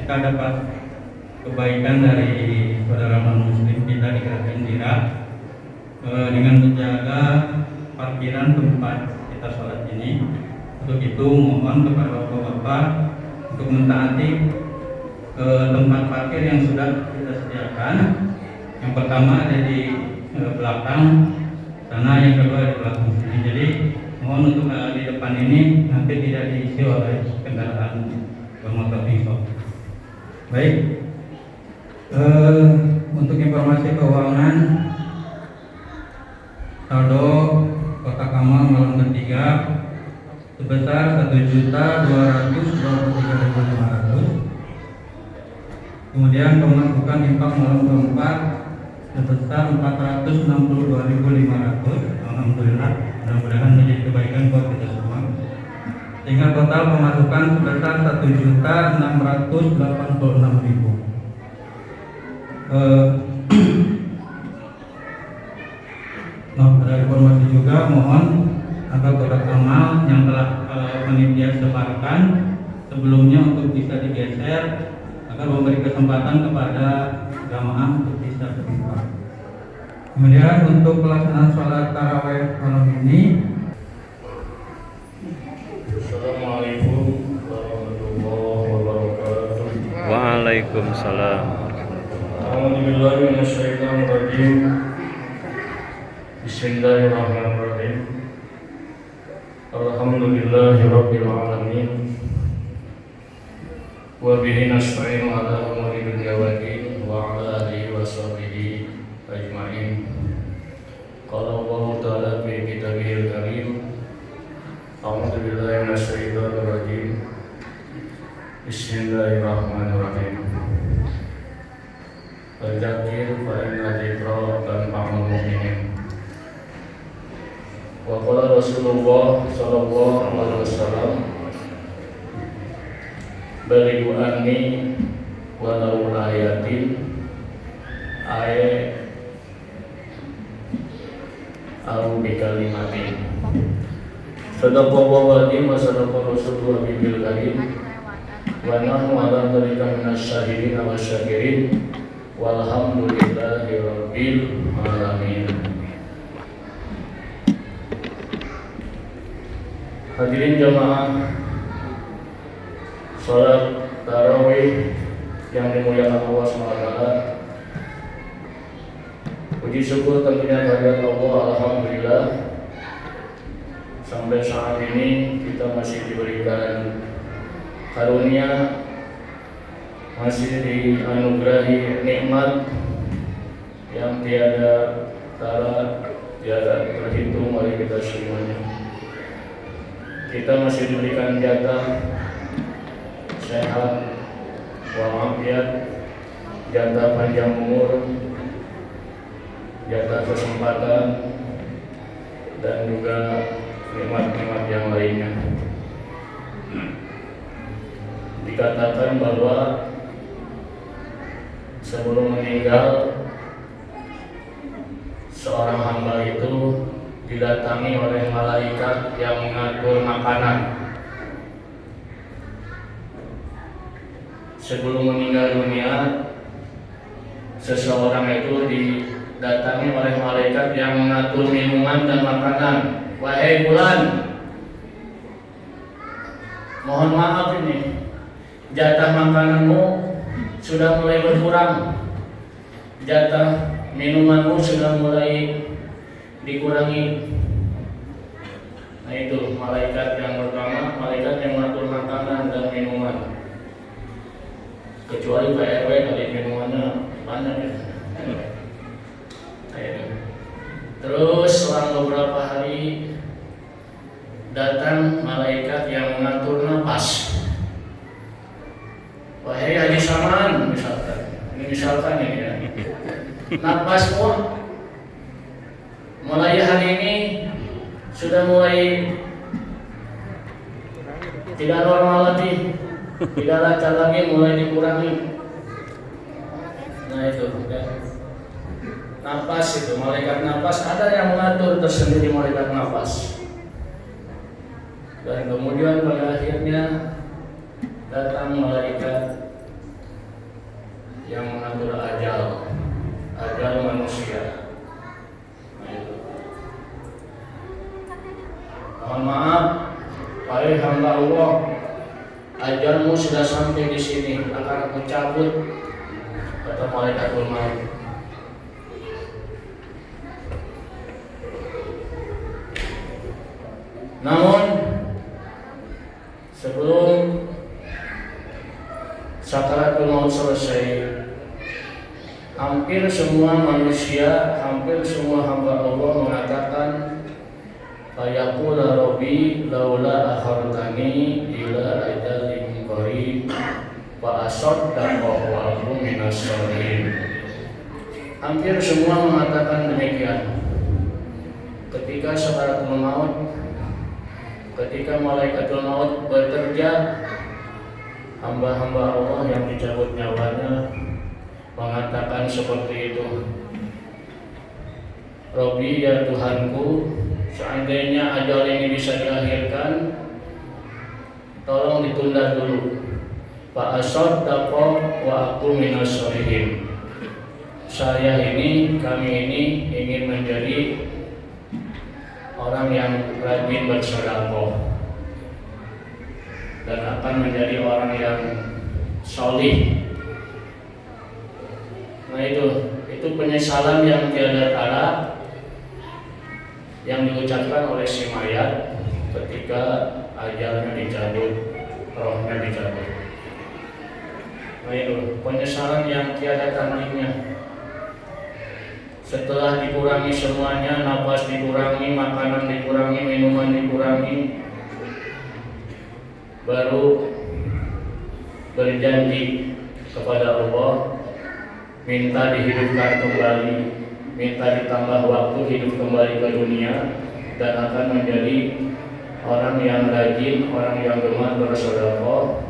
kita dapat kebaikan dari saudara non-muslim kita di Gereja Indira dengan menjaga parkiran tempat kita sholat ini. Untuk itu mohon kepada bapak-bapak untuk mentaati tempat parkir yang sudah kita sediakan. Yang pertama ada di belakang sana, yang kedua di belakang sini. Jadi mohon untuk di depan ini nanti tidak diisi oleh kendaraan bermotor pingsop. Baik, untuk informasi keuangan, saldo kotak amal malam ketiga sebesar 1.223.500. Kemudian pemasukan infak malam keempat sebesar 462.500. Alhamdulillah, mudah-mudahan menjadi kebaikan buat kita semua. Sehingga total pemasukan sebesar 1.686.000. Ada informasi juga, mohon agar kotak amal yang telah panitia sebarkan sebelumnya untuk bisa digeser agar memberi kesempatan kepada jamaah untuk bisa berinfak. Kemudian untuk pelaksanaan sholat tarawih malam ini, Assalamualaikum warahmatullahi wabarakatuh. Waalaikumsalam. A'udzubillahi minasyaitonir rajim. Bismillahirrahmanirrahim. Alhamdulillahirabbil alamin. Wa bihi nasta'inu ala umuri dunya wa din wa ala alihi wa sahbihi ajma'in. Qala Allah ta'ala fi kitabihil karim. A'udzu billahi minasyaitonir rajim. Bismillahirrahmanirrahim. Fadzakir fa inna dzikra tanfa'ul mu'minin. Wa qala Rasulullah sallallahu alaihi wasallam, balighu anni walau ayatin au bi kalimatin. Sadaqallahu wa sadaqa Rasulullah bil karim. Wa nahnu ala dzalika minasyahidin wa syakirin. Walhamdulillahi rabbil alamin. Hadirin jamaah salat tarawih yang dimuliakan Allah SWT, puji syukur tentunya kehadirat Allah. Alhamdulillah, sampai saat ini kita masih diberikan karunia, masih dianugerahi nikmat yang tiada tara, tiada terhitung oleh kita semuanya. Kita masih diberikan jatah sehat walafiat, jatah panjang umur, jatah kesempatan, dan juga nikmat-nikmat yang lainnya. Dikatakan bahwa sebelum meninggal, seorang hamba itu didatangi oleh malaikat yang mengatur makanan. Sebelum meninggal dunia, seseorang itu didatangi oleh malaikat yang mengatur minuman dan makanan. Wahai fulan, mohon maaf ini, jatah makananmu sudah mulai berkurang, jatah minumanmu sudah mulai dikurangi. Nah, itu malaikat yang pertama, malaikat yang mengatur makanan dan minuman. Kecuali Pak RW, kali minumannya banyak ya. Terus selang beberapa hari datang malaikat yang mengatur napas. Wahai Haji Saman, misalkan ini ya, napasmu mulai hari ini sudah mulai tidak normal lagi, tidak lancar lagi, mulai dikurangi. Nah itu ya. Napas itu, malaikat napas, ada yang mengatur tersendiri malaikat napas. Dan kemudian pada akhirnya datang malaikat sudah sampai di sini akan aku cabut, kata malaikatul maut. Namun sebelum sakaratul maut selesai, hampir semua manusia, hampir semua hamba Allah mengatakan, fayaqula rabbi laula akhartani ila ajalin qarib fa asaddaqa wa akun minas sholihin. Hampir semua mengatakan demikian. Ketika sakaratul maut, ketika malaikatul maut bekerja, hamba-hamba Allah yang dicabut nyawanya mengatakan seperti itu, Robbi ya Tuhanku, seandainya ajal ini bisa diakhirkan, tolong ditunda dulu. Pak asaddaqa wa aku minas sholihin. Saya ini, kami ini ingin menjadi orang yang rajin bersedekah dan akan menjadi orang yang solih. Nah itu penyesalan yang tiada tara yang diucapkan oleh si mayat ketika ajalnya dicabut, rohnya dicabut. Nah itu penyesalan yang tiada tandingnya. Setelah dikurangi semuanya, nafas dikurangi, makanan dikurangi, minuman dikurangi, baru berjanji kepada Allah, minta dihidupkan kembali, minta ditambah waktu hidup kembali ke dunia, dan akan menjadi orang yang rajin, orang yang gemar bersedekah,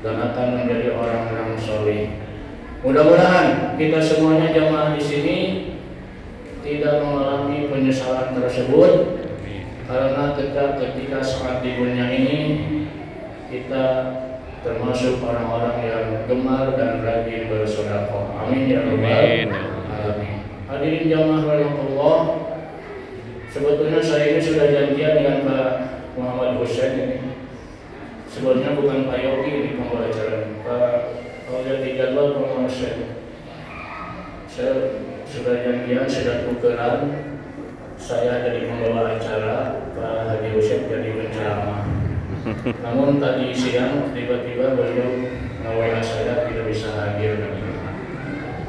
dan akan menjadi orang yang soleh. Mudah-mudahan kita semuanya jamaah di sini tidak mengalami penyesalan tersebut, karena ketika saat di dunia ini kita termasuk orang-orang yang gemar dan rajin bersedekah. Amin ya rabbal alamin. Hadirin jamaah rahimakumullah, sebetulnya saya ini sudah janjian dengan Pak Muhammad Hussein ini. Sebetulnya bukan Pak Yogi ini pembawa acara, Pak Kalau jadwal promosi, saya sudah janjian, sudah tukeran. Saya jadi pembawa acara, Pak Haji Hussein jadi penceramah. Namun tadi siang tiba-tiba beliau nge-WA saya tidak bisa hadir.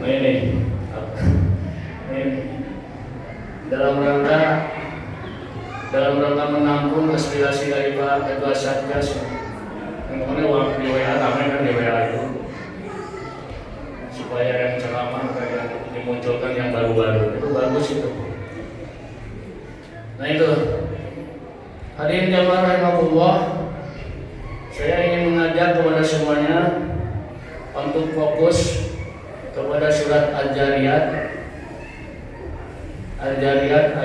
Nah ini dalam rangka menampung aspirasi dari Pak Ketua Satgas. Kemudian waktu di WA ramai kan di WA itu, supaya yang ceramah yang dimunculkan yang baru-baru itu bagus itu. Nah itu, hadirin jamaah rahimakumullah, saya ingin mengajak kepada semuanya untuk fokus kepada surat Al-Jariyat. Al-Jariyat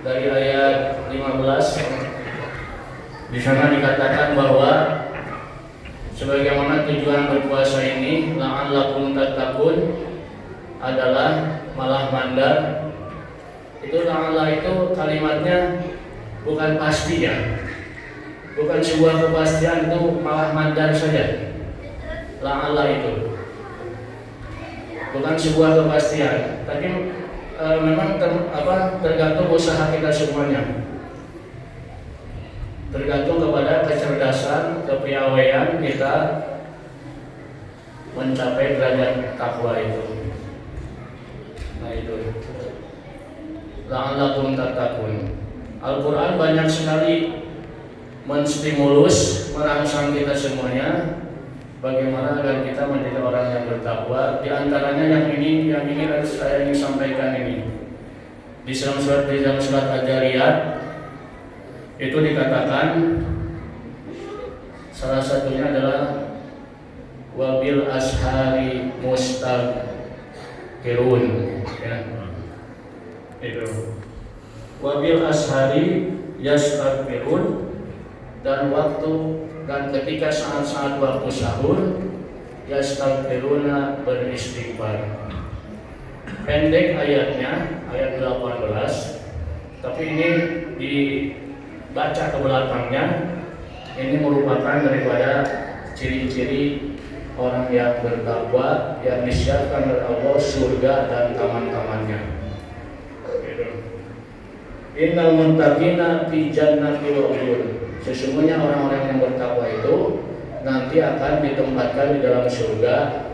dari ayat 15. Di sana dikatakan bahwa sebagaimana tujuan berpuasa ini, la'allakum tattaqun, adalah malah mandar. Itu la'alla itu kalimatnya bukan pasti ya, bukan sebuah kepastian, itu malah mandar saja. La'alla itu bukan sebuah kepastian, tapi memang tergantung usaha kita semuanya. Tergantung kepada kecerdasan, kepiawaian kita mencapai derajat takwa itu. Nah itu, la'allakum tattaqun. Al-Quran banyak sekali menstimulus, merangsang kita semuanya bagaimana agar kita menjadi orang yang bertakwa. Di antaranya yang ini harus saya ingin sampaikan ini. Di dalam surat Al-Jariyat itu dikatakan salah satunya adalah wabil ashari mustaghfirun, ya. Itu wabil ashari yastaghfirun, dan ketika saat-saat waktu sahur yastaghfiruna, beristighfar. Pendek ayatnya, ayat 18, tapi ini dibaca ke belakangnya Ini merupakan daripada ciri-ciri orang yang bertakwa yang disiapkan oleh Allah surga dan taman-tamannya. Innal muttaqina fi jannati wa uyun. Sesungguhnya orang-orang yang bertakwa itu nanti akan ditempatkan di dalam surga,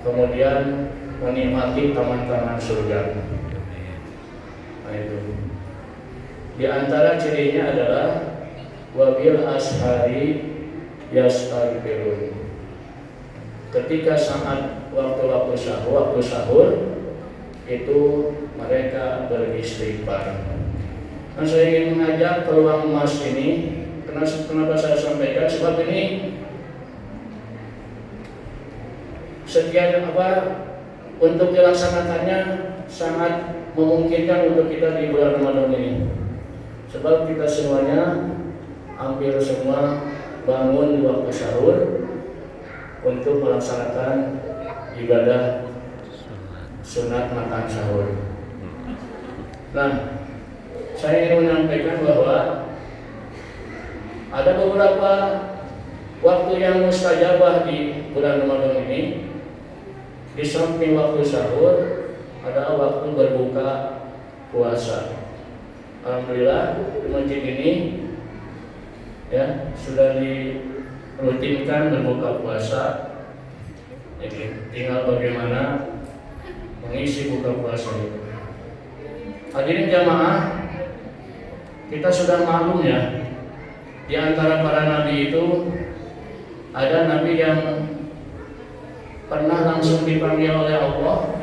kemudian menikmati taman-taman surga. Nah, itu. Di antara cirinya adalah wabil ashari yastaghfirun. Ketika saat waktu sahur itu mereka beristighfar. Nah, saya ingin mengajak peluang emas ini. Kenapa saya sampaikan? Sebab ini sekian untuk dilaksanakannya sangat memungkinkan untuk kita di bulan Ramadan ini. Sebab kita semuanya hampir semua bangun di waktu sahur untuk melaksanakan ibadah sunat makan sahur. Nah, saya ingin menyampaikan bahwa ada beberapa waktu yang mustajabah di bulan Ramadan ini. Di samping waktu sahur, ada waktu berbuka puasa. Alhamdulillah di masjid ini ya sudah dirutinkan berbuka puasa. Jadi tinggal bagaimana mengisi buka puasa itu. Hadirin jamaah, kita sudah maklum ya, di antara para nabi itu ada nabi yang pernah langsung dipanggil oleh Allah,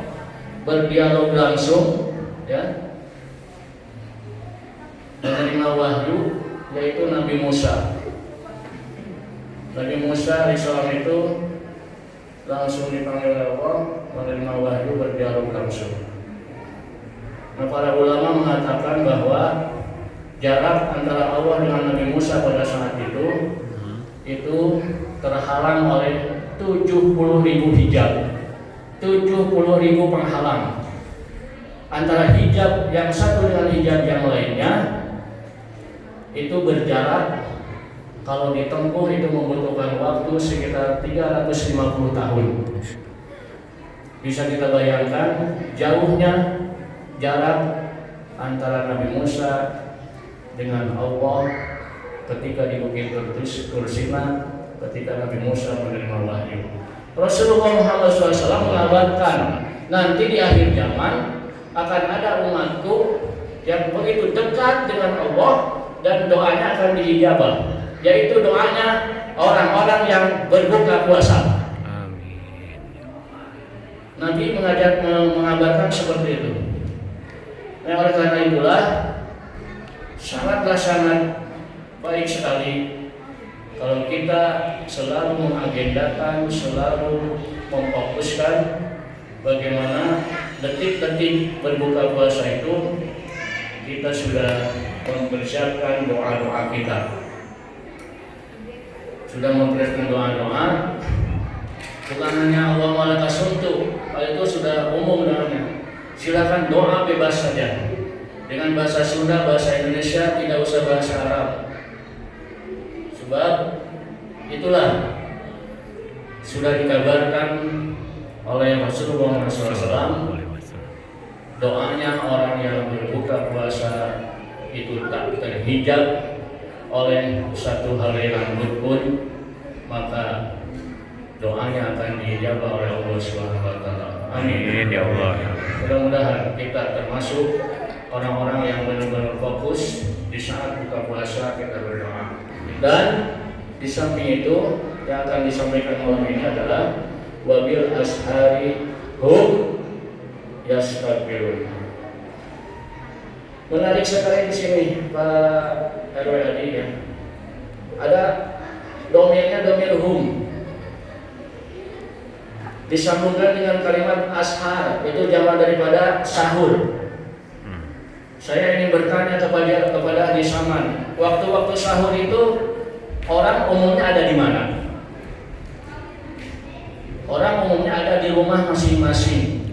berdialog langsung ya, menerima wahyu, yaitu Nabi Musa. Nabi Musa alaihissalam itu langsung dipanggil oleh Allah, menerima wahyu, berdialog langsung. Nah, para ulama mengatakan bahwa jarak antara Allah dengan Nabi Musa pada saat itu terhalang oleh 70.000 hijab, 70.000 penghalang. Antara hijab yang satu dengan hijab yang lainnya itu berjarak, kalau ditempuh itu membutuhkan waktu sekitar 350 tahun. Bisa kita bayangkan jauhnya jarak antara Nabi Musa dengan Allah ketika di Bukit Tursina, ketika Nabi Musa menerima wahyu. Rasulullah Muhammad SAW mengabarkan nanti di akhir zaman akan ada umatku yang begitu dekat dengan Allah dan doanya akan diijabah, yaitu doanya orang-orang yang berbuka puasa. Amin. Nabi mengabarkan seperti itu. Nah, oleh karena itulah sangat baik sekali kalau kita selalu mengagendakan, selalu memfokuskan bagaimana detik-detik berbuka puasa itu kita sudah mempersiapkan doa-doa kita. Sudah mempersiapkan doa-doa, bukan hanya Allahumma laka sumtu, hal itu sudah umum namanya. Silakan doa bebas saja. Dengan bahasa Sunda, bahasa Indonesia, tidak usah bahasa Arab. Sebab itulah sudah dikabarkan oleh Rasulullah SAW, doanya orang yang berbuka puasa itu tak terhijab oleh satu helai rambut pun, maka doanya akan diijabah oleh Allah Subhanahu wa taala. Amin ya Allah. Mudah-mudahan kita termasuk orang-orang yang benar-benar fokus di saat buka puasa kita berdoa. Dan di samping itu yang akan disampaikan malam ini adalah wabil ashari hum yastaghfirun. Menarik sekali di sini Pak RW Adi ya. Ada domainnya domir hum. Disambungkan dengan kalimat ashar, itu jamak daripada sahur. Saya ingin bertanya kepada ahli saman, waktu-waktu sahur itu orang umumnya ada di mana? Orang umumnya ada di rumah masing-masing.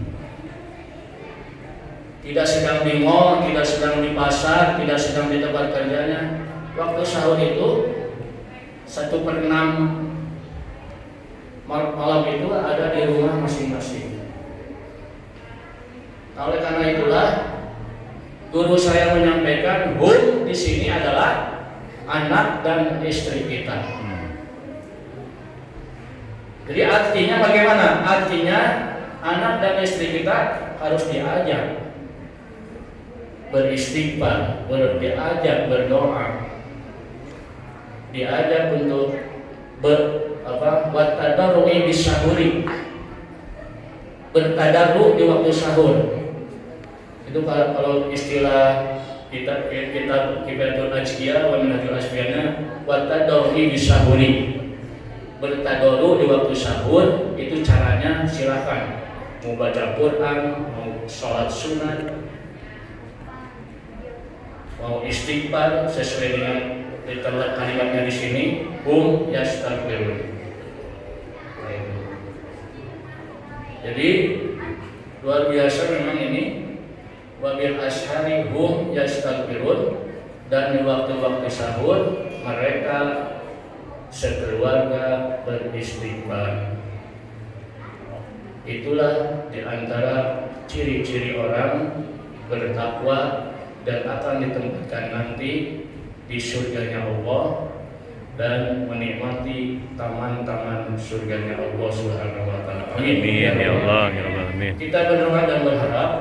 Tidak sedang di mall, tidak sedang di pasar, tidak sedang di tempat kerjanya. waktu sahur itu 1/6 malam itu ada di rumah masing-masing. Oleh karena itulah guru saya menyampaikan hum di sini adalah anak dan istri kita. Jadi artinya bagaimana? Artinya anak dan istri kita harus diajak beristighfar, diajak berdoa, diajak untuk wattadarru'i bisahuri, bertadarru di waktu sahur. Itu kalau istilah kita Ajkiyah wa Minhajul Asfiyana, wattadarru'i bisahuri, bertadarru di waktu sahur. Itu caranya silakan, mau baca Quran, mau sholat sunat, mau istighfar sesuai dengan diterlet kalimatnya di sini, yastaghfirun. Jadi luar biasa memang ini, wabil ashari yastaghfirun, dan di waktu-waktu sahur mereka sekeluarga beristighfar. Itulah diantara ciri-ciri orang bertakwa dan akan ditempatkan nanti di surganya Allah dan menikmati taman-taman surganya Allah Subhanahu wa taala. Amin Amin ya Allah ya Rabbal alamin. Kita berdoa dan berharap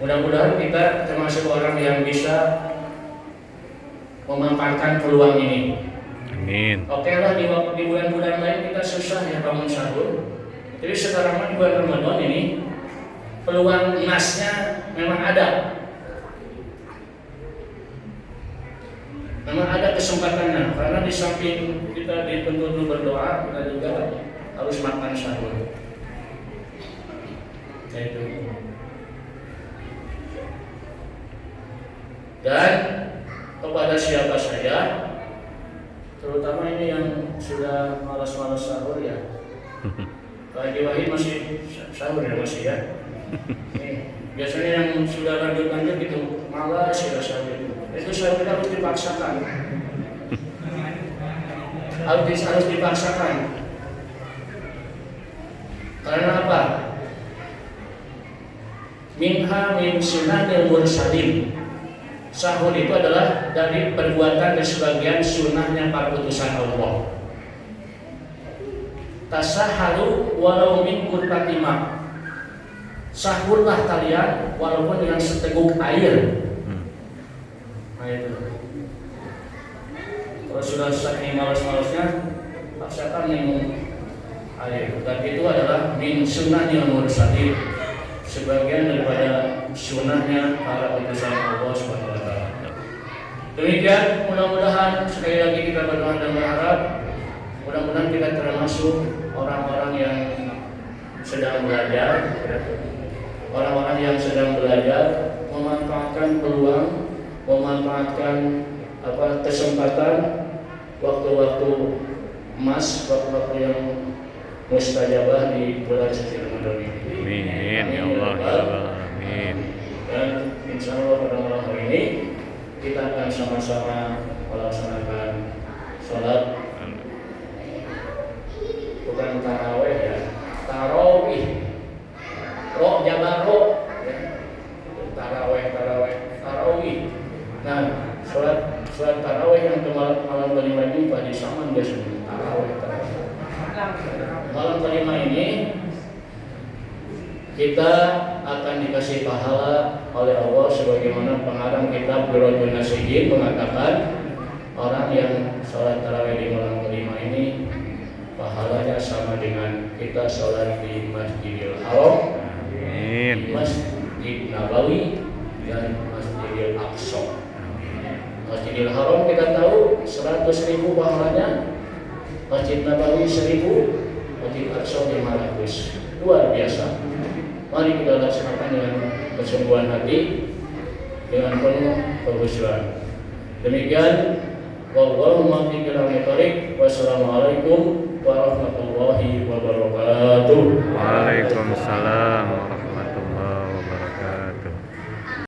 mudah-mudahan kita termasuk orang yang bisa memanfaatkan peluang ini. Amin. Oke lah, di bulan-bulan lain kita susah ya bangun sahur. Jadi sekarang di bulan Ramadan ini peluang emasnya memang ada. Memang ada kesempatannya, karena di samping kita dituntut berdoa, kita juga harus makan sahur. Itu. Dan kepada siapa saja, terutama ini yang sudah malas-malas sahur ya. Pak Haji Wahid masih sahur ya, masih ya. Biasanya yang sudah lanjut gitu malas ya sahur itu sahur harus dipaksakan. Harus dipaksakan. Karena apa? Minha min sunnahil mursalin. Sahur itu adalah dari perbuatan dan sebagian sunnahnya para utusan Allah. Tasahalu walau min qurrati ma. Sahurlah kalian walaupun dengan seteguk air. Nah itu. Kalau sudah saking malas-malasnya, paksakan minum air. Dan itu adalah min sunnahil mursalin, sebagian daripada sunnahnya para utusan Allah Subhanahu wa taala. Demikian, mudah-mudahan sekali lagi kita berdoa dan berharap mudah-mudahan kita termasuk orang-orang yang sedang belajar, orang-orang yang sedang belajar memanfaatkan peluang, memanfaatkan kesempatan waktu-waktu emas, waktu-waktu yang mustajabah di bulan suci Ramadan ini. Amin ya Allah ya Rabbal alamin. Dan insya Allah pada malam hari ini kita akan sama-sama melaksanakan sholat, bukan taraweh ya, tarawih, roh jabar roh, ya. tarawih. Nah, sholat tarawih yang ke malam kelima ini pada zaman biasanya tarawih. Malam kelima ini kita akan dikasih pahala oleh Allah sebagaimana pengarang kitab Birrul Nasihin mengatakan orang yang sholat tarawih di malam kelima ini pahalanya sama dengan kita sholat di Masjidil Haram, di Masjid Nabawi dan Masjidil Aqsa. Masjidil Haram kita tahu 100.000 pahalanya, Masjid Nabawi 1.000, Masjid Aqsa 500. Luar biasa. Mari kita laksanakan dengan kesungguhan hati, dengan penuh kehusuan. Demikian, wallahu muwaffiq ila thoriq. Wassalamualaikum warahmatullahi wabarakatuh. Waalaikumsalam